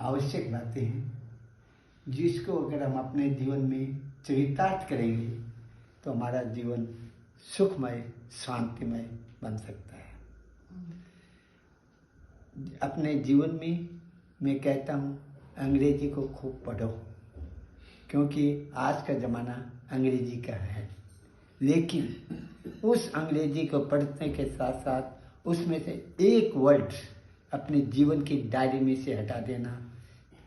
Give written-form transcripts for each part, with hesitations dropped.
आवश्यक बातें हैं जिसको अगर हम अपने जीवन में चरितार्थ करेंगे तो हमारा जीवन सुखमय शांतिमय बन सकता है। अपने जीवन में मैं कहता हूँ अंग्रेजी को खूब पढ़ो, क्योंकि आज का ज़माना अंग्रेजी का है। लेकिन उस अंग्रेजी को पढ़ने के साथ साथ उसमें से एक वर्ड अपने जीवन की डायरी में से हटा देना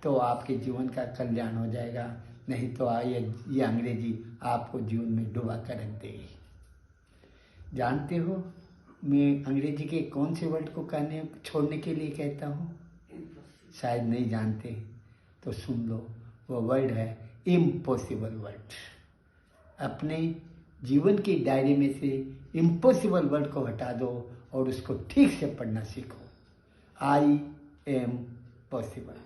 तो आपके जीवन का कल्याण हो जाएगा। नहीं तो ये अंग्रेजी आपको जीवन में डुबा कर रख देगी। जानते हो मैं अंग्रेजी के कौन से वर्ड को छोड़ने के लिए कहता हूँ? शायद नहीं जानते तो सुन लो, वो वर्ड है इम्पॉसिबल वर्ड। अपने जीवन की डायरी में से इम्पॉसिबल वर्ड को हटा दो और उसको ठीक से पढ़ना सीखो। I am possible,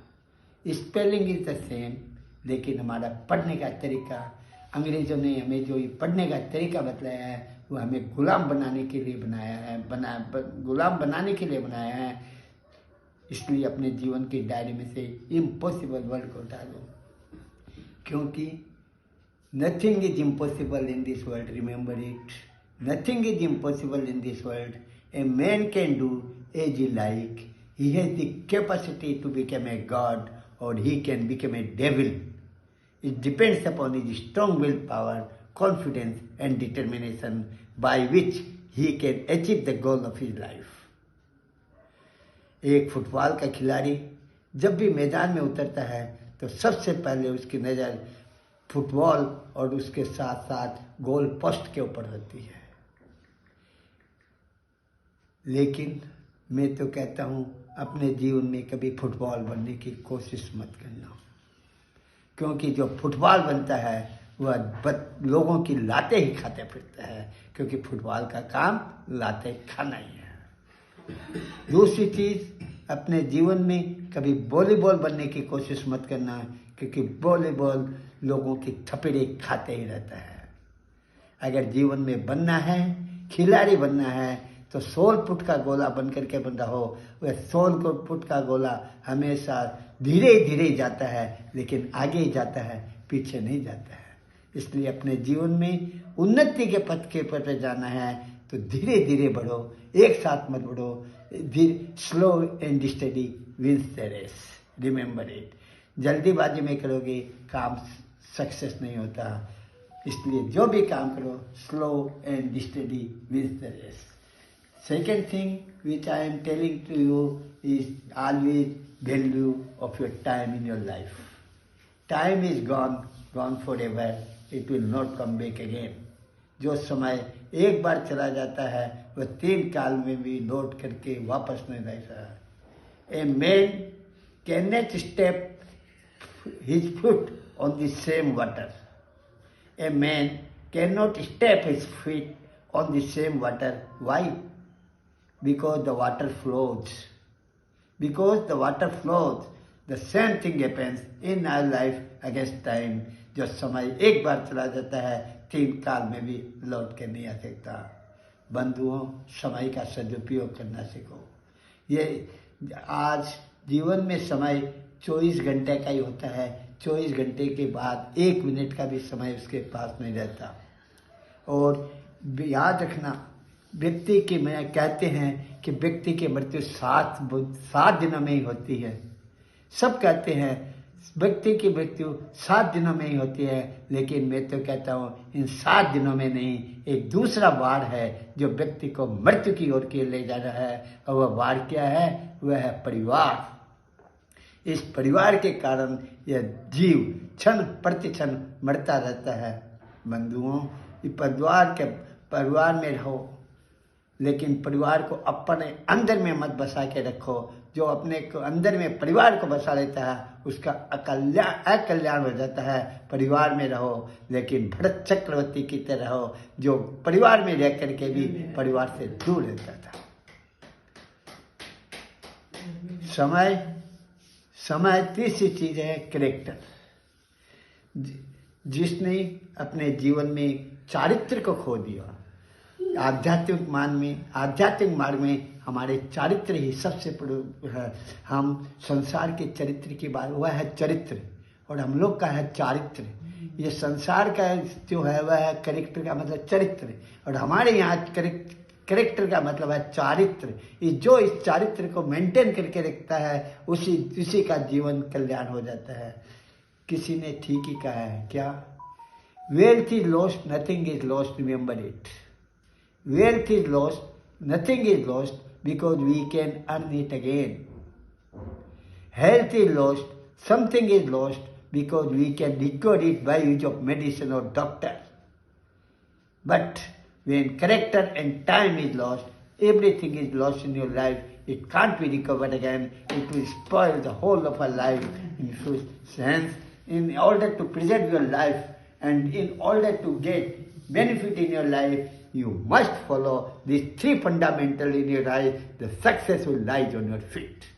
spelling is the same, लेकिन हमारा पढ़ने का तरीका, अंग्रेजों ने हमें जो ये पढ़ने का तरीका बताया है वो हमें गुलाम बनाने के लिए गुलाम बनाने के लिए बनाया है। इसलिए अपने जीवन की डायरी में से इम्पॉसिबल वर्ड को हटा दो, क्योंकि nothing is impossible in this world. Remember it, nothing is impossible in this world. A man can do as he like, he has the capacity to become a god or he can become a devil. It depends upon his strong willpower, confidence and determination by which he can achieve the goal of his life. एक football का खिलाड़ी जब भी मैदान में उतरता है तो सबसे पहले उसकी नज़र फुटबॉल और उसके साथ साथ गोल पोस्ट के ऊपर होती है। लेकिन मैं तो कहता हूँ अपने जीवन में कभी फुटबॉल बनने की कोशिश मत करना, क्योंकि जो फुटबॉल बनता है वह लोगों की लातें ही खाते फिरता है, क्योंकि फुटबॉल का काम लातें खाना ही है। दूसरी चीज़, अपने जीवन में कभी वॉलीबॉल बनने की कोशिश मत करना, क्योंकि वॉलीबॉल लोगों की थपेड़े खाते ही रहता है। अगर जीवन में बनना है, खिलाड़ी बनना है, तो 16 फुट का गोला बन करके बन रहो। वह 16 फुट का गोला हमेशा धीरे धीरे जाता है, लेकिन आगे ही जाता है, पीछे नहीं जाता है। इसलिए अपने जीवन में उन्नति के पथ के पर जाना है तो धीरे धीरे बढ़ो, एक साथ मत बढ़ो। Slow and steady wins the race, remember it. जल्दीबाजी में करोगे काम सक्सेस नहीं होता। इसलिए जो भी काम करो, slow and steady wins the race. Second thing which I am telling to you is always value of your time in your life. Time is gone forever. It will not come back again. जो समय एक बार चला जाता है वह 3 काल में भी लौट करके वापस नहीं आता। A man cannot step his foot on the same water. A man cannot step his feet on the same water. Why? Because the water flows. Because the water flows, the same thing happens in our life against time. जो समय एक बार चला जाता है 3 काल में भी लौट के नहीं आ सकता। बंधुओं, समय का सदुपयोग करना सीखो। ये आज जीवन में समय 24 घंटे का ही होता है। 24 घंटे के बाद 1 मिनट का भी समय उसके पास नहीं रहता। और याद रखना, व्यक्ति की में कहते हैं कि व्यक्ति की मृत्यु 7 दिनों में ही होती है। सब कहते हैं व्यक्ति की मृत्यु 7 दिनों में ही होती है, लेकिन मैं तो कहता हूँ इन 7 दिनों में नहीं, एक दूसरा वार है जो व्यक्ति को मृत्यु की ओर के ले जा रहा है। और वह वार क्या है? वह है परिवार। इस परिवार के कारण यह जीव क्षण प्रति क्षण मरता रहता है। बंधुओं, परिवार में रहो, लेकिन परिवार को अपने अंदर में मत बसा के रखो। जो अपने को अंदर में परिवार को बसा लेता है उसका अकल्याण हो जाता है। परिवार में रहो, लेकिन भरत चक्रवर्ती की तरह रहो, जो परिवार में रह करके भी परिवार से दूर रहता था। समय तीसरी चीज है कैरेक्टर। जिसने अपने जीवन में चारित्र को खो दिया, आध्यात्मिक मार्ग में हमारे चारित्र ही सबसे है। हम संसार के चरित्र की बात, वह है चरित्र, और हम लोग का है चारित्र। ये संसार का जो है वह है करेक्टर का मतलब चरित्र, और हमारे यहाँ करेक्टर का मतलब है चारित्र। जो इस चारित्र को मेंटेन करके रखता है उसी का जीवन कल्याण हो जाता है। किसी ने ठीक ही कहा है क्या, wealth is lost, nothing is lost, remember it. Wealth is lost, nothing is lost, because we can earn it again. Health is lost, something is lost, because we can recover it by use of medicine or doctor. But when character and time is lost, everything is lost in your life. It can't be recovered again. It will spoil the whole of our life. In sense, in order to preserve your life and in order to get benefit in your life, you must follow these three fundamentals in your life. The success will lie on your feet.